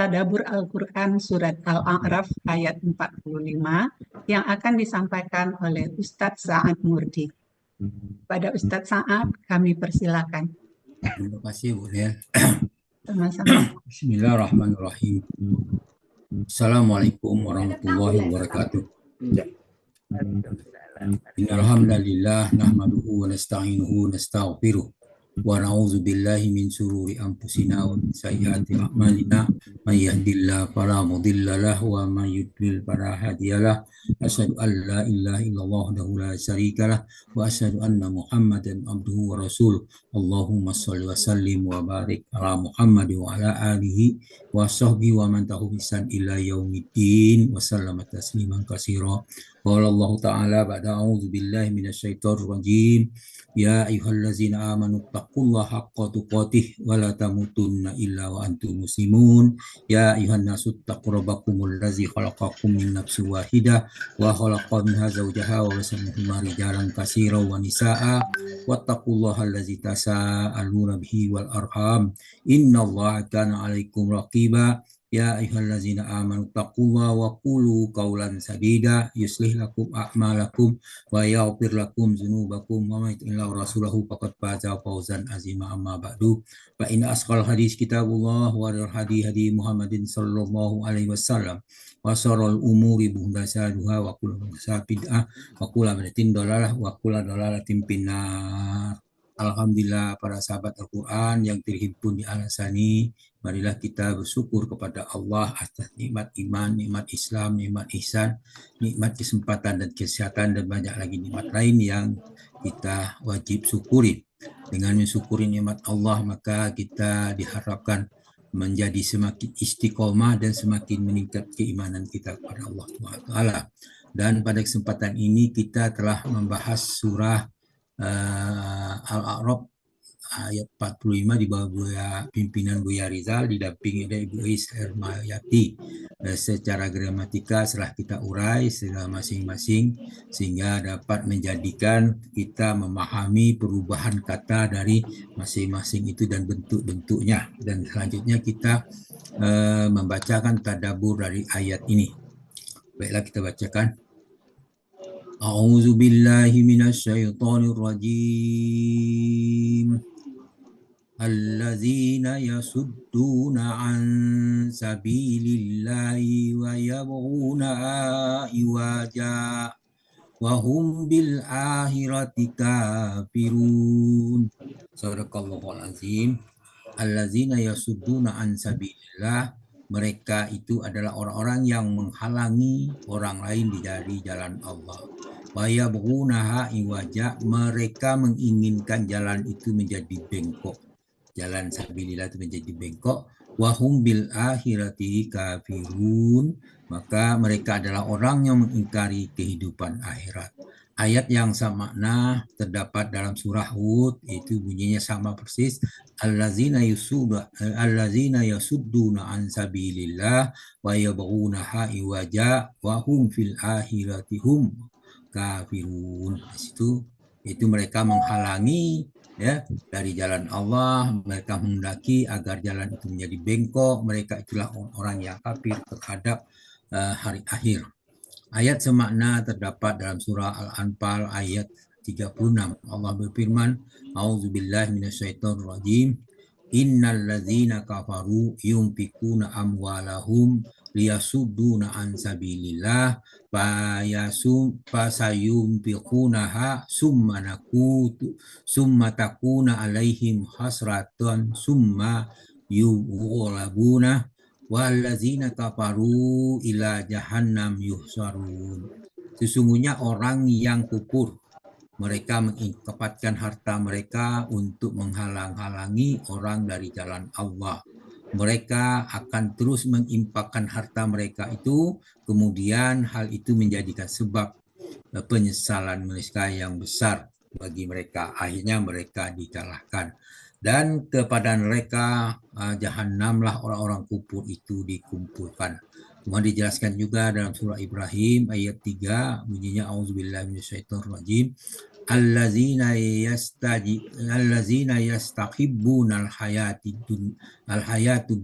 Tadabbur Al-Quran Surat Al-A'raf ayat 45 yang akan disampaikan oleh Ustadz Sa'ad Murdi. Pada Ustadz Sa'ad, kami persilakan. Terima kasih Bu Nel. Sama-sama. Bismillahirrahmanirrahim. Assalamualaikum warahmatullahi wabarakatuh. Innalhamdalillah nahmaduhu wa nasta'inuhu wa nastaghfiruh wa na'udzu billahi min shururi anfusina wa min sayyiati a'malina may yahdihillahu fala mudilla lahu wa may yudlil fala hadiyalah. Asyhadu an la ilaha illallah wahdahu la syarikalah wa asyhadu anna Muhammadan abduhu wa rasuluh. Allahumma shalli wa sallim wa barik ala Muhammad wa ala alihi wa sahbihi wa man tabi'ahum bi ihsan ila yaumiddin wa sallama tasliman katsira. Qala Allah Ta'ala ba'da a'udzu billahi minasyaitonir rajim. Ya ayyuhallazina amanu taqullaha haqqa tuqatih wa la tamutunna illa wa antum muslimun. Ya ayyuhan nasu taqu rabbakumul ladzi khalaqakum min nafsin wahidah wa khalaqa minha zawjaha wa basa minhuma rijalan katsiran wa nisaa'a wattaqullaha allazi tasaaluna bihi wal arham innallaha kana 'alaikum raqiba. Ya ayyuhallazina amanu taqullaha wa qulu qawlan sadida yuslih lakum a'malakum wa yaghfir lakum dzunubakum wa may yuti'illahu rasulahu faqad faza fawzan azima. Amma ba'du, fa inna asqal hadis kitabullah wa hadi Muhammadin sallallahu alaihi wasallam wa syarrul umuri muhdatsaatuha wa kullu muhdatsatin bid'ah wa kullu bid'atin dhalalah wa kullu dhalalatin finnar. Alhamdulillah para sahabat Al-Quran yang terhimpun di Al-Asani, marilah kita bersyukur kepada Allah atas nikmat iman, nikmat Islam, nikmat ihsan, nikmat kesempatan dan kesehatan, dan banyak lagi nikmat lain yang kita wajib syukuri. Dengan mensyukuri nikmat Allah, maka kita diharapkan menjadi semakin istiqomah dan semakin meningkat keimanan kita kepada Allah Ta'ala. Dan pada kesempatan ini kita telah membahas surah Al-A'raf ayat 45 di bawah pimpinan Buya Rizal didampingi oleh Ibu Is Hermayati. Secara gramatika setelah kita urai secara masing-masing sehingga dapat menjadikan kita memahami perubahan kata dari masing-masing itu dan bentuk-bentuknya. Dan selanjutnya kita membacakan tadabbur dari ayat ini. Baiklah, kita bacakan. A'udzu billahi minasyaitonir rajim. Allazina yasudduna an sabilillahi wa yabghuna iwaja wa hum bil akhirati kafirun. Sadaqallahul azim. Allazina yasudduna an sabilillah, mereka itu adalah orang-orang yang menghalangi orang lain dari jalan Allah. Wa yabghunaha iwaja, mereka menginginkan jalan itu menjadi bengkok. Jalan sabilillah itu menjadi bengkok. Wa hum bil akhirati kafirun, maka mereka adalah orang yang mengingkari kehidupan akhirat. Ayat yang sama makna terdapat dalam surah Hud, itu bunyinya sama persis. Allazina yasudduna an sabilillah wa yabghunaha iwaja wa hum fil akhirati hum kafirun. Itu mereka menghalangi ya dari jalan Allah, mereka menghendaki agar jalan itu menjadi bengkok. Mereka itulah orang yang kafir terhadap hari akhir. Ayat semakna terdapat dalam surah Al-Anfal ayat 36. Allah berfirman, A'udzubillahi minasyaitonir rajim. Innal ladzina kafaru yunfikuna amwalahum liyasudduna an sabilillah fasayunfiqunaha summa takuna alaihim hasratan summa yughlabuna wallazina kafaru ila jahannam yuhsarun. Sesungguhnya orang yang kufur, mereka menginkapatkan harta mereka untuk menghalang-halangi orang dari jalan Allah. Mereka akan terus menginfakkan harta mereka itu, kemudian hal itu menjadikan sebab penyesalan mereka yang besar bagi mereka. Akhirnya mereka dikalahkan. Dan kepada mereka jahannamlah orang-orang kufur itu dikumpulkan. Kemudian dijelaskan juga dalam surah Ibrahim ayat 3, bunyinya A'udzubillahi minasyaitonir rajim. allazina yastahibbuna al-hayatud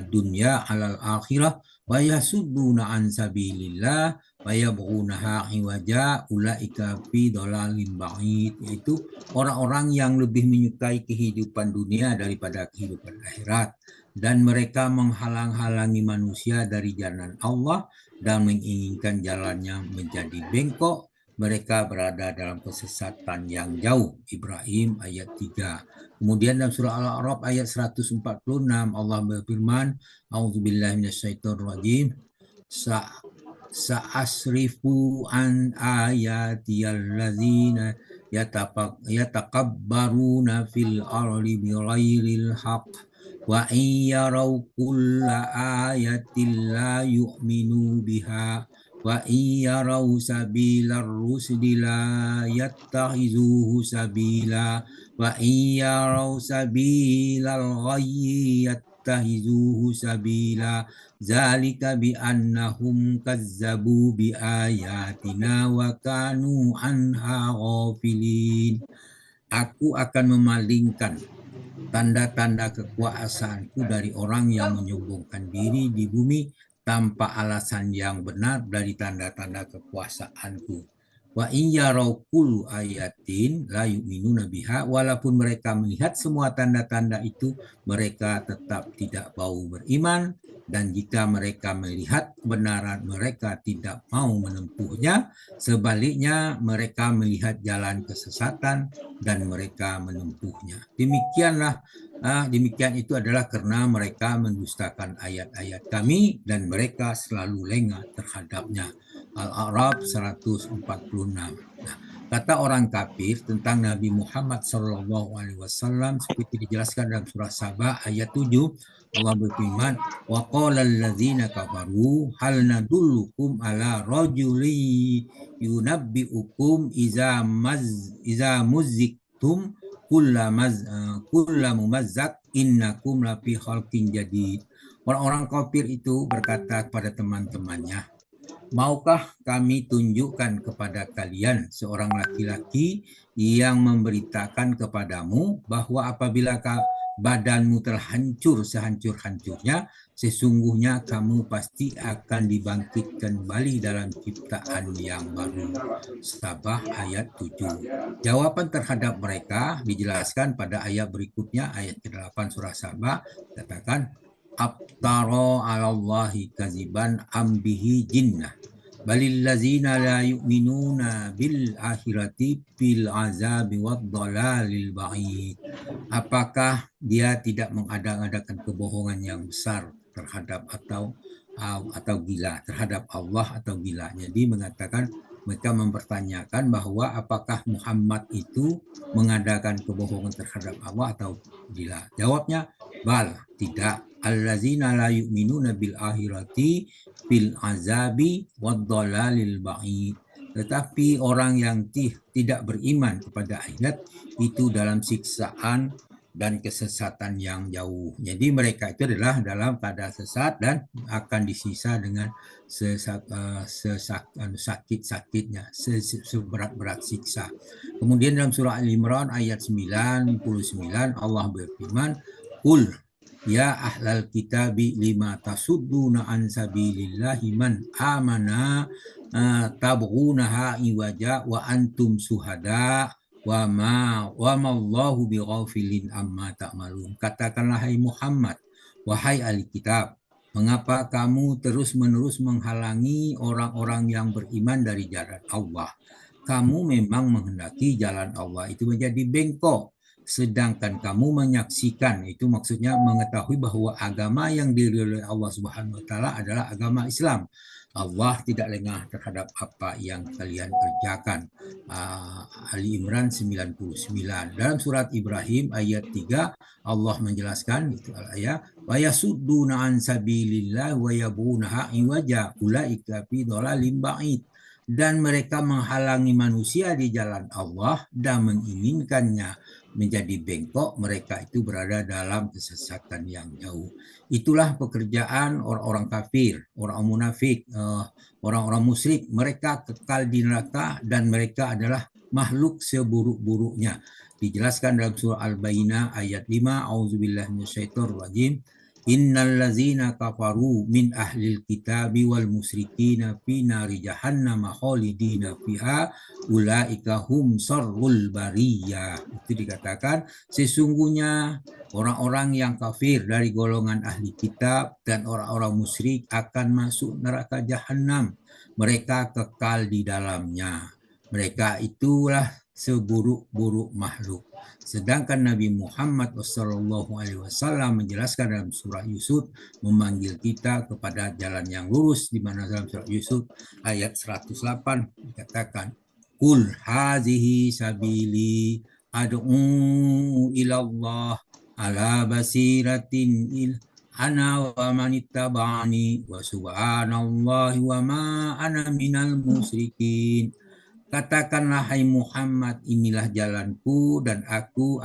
dunya 'alal akhirah wa yasudduna an sabilillah wa yabghunaha iwaja ulaika fi dhalalin ba'id, yaitu orang-orang yang lebih menyukai kehidupan dunia daripada kehidupan akhirat, dan mereka menghalang-halangi manusia dari jalan Allah dan menginginkan jalannya menjadi bengkok. Mereka berada dalam kesesatan yang jauh. Ibrahim ayat 3. Kemudian dalam surah Al-A'raf ayat 146 Allah berfirman, A'udzubillahi minasyaitonirrajim. Sa'asrifu an ayatiyallazina yatakabbaruna fil ardi bighairil haqq wa iyaraw kulla ayatin la yu'minu biha wa iyaraw sabilar rusdi la yattakhizuhu sabila wa iyaraw sabilal ghayyi yattakhizuhu sabila zalika bi annahum kazzabu bi ayatina wa kanu anha ghafilin. Aku akan memalingkan tanda-tanda kekuasaanku dari orang yang menyombongkan diri di bumi tanpa alasan yang benar dari tanda-tanda kekuasaanku. Wa in yarau kullu ayatin la yu'minuna biha, walaupun mereka melihat semua tanda-tanda itu, mereka tetap tidak mau beriman, dan jika mereka melihat kebenaran, mereka tidak mau menempuhnya. Sebaliknya, mereka melihat jalan kesesatan dan mereka menempuhnya. Demikian itu adalah karena mereka mendustakan ayat-ayat kami dan mereka selalu lengah terhadapnya. Al-A'raf 146. Nah, kata orang kafir tentang Nabi Muhammad SAW seperti dijelaskan dalam surah Saba ayat 7, Allah berfirman, wa qala alladzina kafaru hal nadullukum ala rajuli yunabbiukum iza muzziktum kulla mumazzak innakum lafi khalqin jadid. Orang-orang kafir itu berkata kepada teman-temannya, maukah kami tunjukkan kepada kalian seorang laki-laki yang memberitakan kepadamu bahwa apabila badanmu telah hancur sehancur-hancurnya, sesungguhnya kamu pasti akan dibangkitkan kembali dalam ciptaan yang baru. Sabah ayat 7. Jawaban terhadap mereka dijelaskan pada ayat berikutnya, ayat ke-8 surah Sabah, katakan, Aftara 'alallahi kaziban ambihi jinnah balil ladzina la yu'minuna bil akhirati fil azabi wad dhalalil ba'id. Apakah dia tidak mengada-adakan kebohongan yang besar terhadap atau gila terhadap Allah atau gila. Jadi mengatakan mereka mempertanyakan bahwa apakah Muhammad itu mengadakan kebohongan terhadap Allah atau gila. Jawabnya, bal, tidak. Allazina la yu'minuna bil akhirati fil azabi wad dhalalil ba'id. Tetapi orang yang tidak beriman kepada akhirat itu dalam siksaan dan kesesatan yang jauh. Jadi mereka itu adalah dalam keadaan sesat dan akan disisa dengan sakit-sakitnya, seberat-berat siksa. Kemudian dalam surah Al-Imran ayat 99 Allah berfirman, Qul ya ahlal kitabi lima tasudduna an sabilillahi man amana tabghunaha iwaja wa antum suhada wa mallahu bighafilin amma ta'malun. Katakanlah hai Muhammad, wahai ahli kitab, mengapa kamu terus-menerus menghalangi orang-orang yang beriman dari jalan Allah? Kamu memang menghendaki jalan Allah itu menjadi bengkok, sedangkan kamu menyaksikan, itu maksudnya mengetahui bahwa agama yang diridhoi oleh Allah Subhanahu wa taala adalah agama Islam. Allah tidak lengah terhadap apa yang kalian kerjakan. Ali Imran 99. Dalam surat Ibrahim ayat 3 Allah menjelaskan itu ayat wa yasudduna an sabilillah wa yabunaha iwaja ulaika fi dhalalim ba'id. Dan mereka menghalangi manusia di jalan Allah dan menginginkannya menjadi bengkok, mereka itu berada dalam kesesatan yang jauh. Itulah pekerjaan orang-orang kafir, orang munafik, orang-orang musyrik. Mereka kekal di neraka dan mereka adalah makhluk seburuk-buruknya. Dijelaskan dalam surah Al-Bayyinah ayat 5, A'udzubillahi minasyaitonirrajim. Innal ladzina kafaru min ahlil kitabi wal musyrikina fi nari jahannam khalidina fiha ulaika hum syarrul bariyah. Itu dikatakan sesungguhnya orang-orang yang kafir dari golongan ahli kitab dan orang-orang musyrik akan masuk neraka jahanam. Mereka kekal di dalamnya. Mereka itulah seburuk-buruk makhluk. Sedangkan Nabi Muhammad SAW menjelaskan dalam surah Yusuf, memanggil kita kepada jalan yang lurus, di mana dalam surah Yusuf ayat 108 dikatakan, Qul hazihi sabili ad'u ilallah ala basiratin ana wa manittaba'ani wa subhanallahi wa ma ana minal musyrikin. Katakanlah hai Muhammad, inilah jalanku dan aku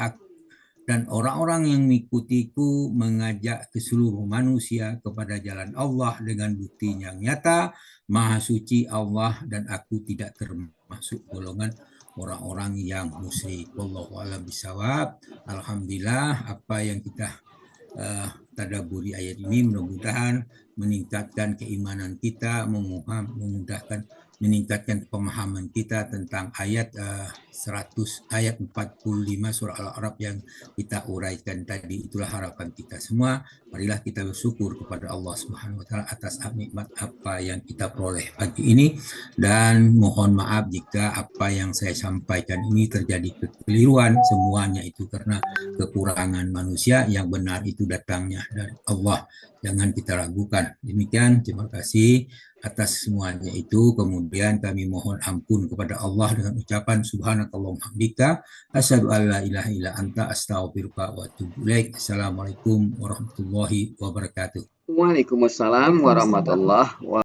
dan orang-orang yang mengikutiku mengajak ke seluruh manusia kepada jalan Allah dengan bukti yang nyata. Maha suci Allah dan aku tidak termasuk golongan orang-orang yang musyrik. Wallahu a'lam bishawab. Alhamdulillah, apa yang kita tadabburi ayat ini mudah-mudahan meningkatkan keimanan kita, memudahkan meningkatkan pemahaman kita tentang ayat 45 surah Al-A'raf yang kita uraikan tadi. Itulah harapan kita semua. Marilah kita bersyukur kepada Allah Subhanahu wa taala atas nikmat apa yang kita peroleh pagi ini, dan mohon maaf jika apa yang saya sampaikan ini terjadi kekeliruan. Semuanya itu karena kekurangan manusia, yang benar itu datangnya dari Allah. Jangan kita ragukan. Demikian, terima kasih atas semuanya itu. Kemudian kami mohon ampun kepada Allah dengan ucapan subhanakallahumma hamdika asyhadu an la ilaha illa anta astaghfiruka wa atubu ilaik. Assalamualaikum warahmatullahi wabarakatuh. Waalaikumsalam warahmatullahi wabarakatuh.